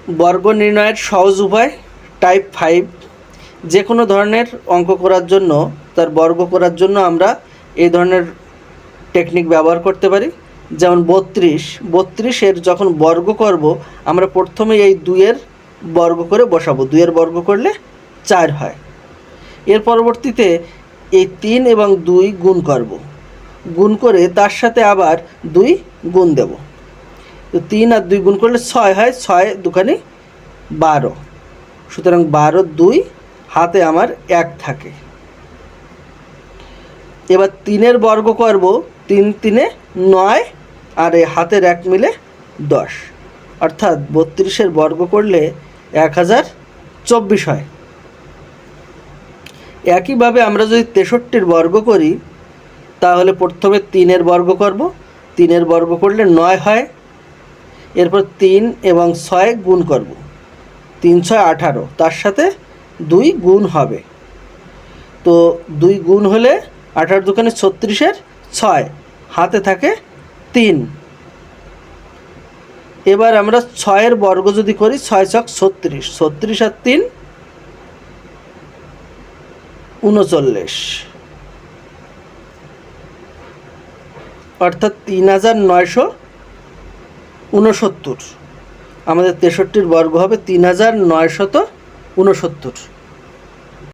বর্গ নির্ণয়ের সহজ উপায় টাইপ 5। যে কোনো ধরনের অঙ্ক করার জন্য, তার বর্গ করার জন্য আমরা এই ধরনের টেকনিক ব্যবহার করতে পারি। যেমন 32 যখন বর্গ করব, আমরা প্রথমে এই 2-এর বর্গ করে বসাবো। 2-এর বর্গ করলে 4 হয়। এর পরবর্তীতে এই 3 এবং 2 গুণ করব, গুণ করে তার সাথে আবার 2 গুণ দেব। তো 3 আর 2 গুণ করলে 6 হয়, 6 দুখানি 12। সুতরাং 12 2 হাতে আমার 1 থাকে। এবার 3-এর বর্গ করব, 3 3-এ 9 আর এই হাতের 1 মিলে 10, অর্থাৎ 32-এর বর্গ করলে 1024 হয়। একইভাবে আমরা যদি 63-র বর্গ করি, তাহলে প্রথমে 3-এর বর্গ করব, 3-এর বর্গ করলে 9 হয়। এরপর 3 এবং 6 গুণ করব, 3 6 18, তার সাথে 2 গুণ হবে। তো 2 গুণ হলে 18 দুখানে 36-এর 6, হাতে থাকে 3। এবার আমরা 6-এর বর্গ যদি করি, 6 ছক 36, 36 আর 3 39, অর্থাৎ 3969। আমাদের 63-র বর্গ হবে 3969।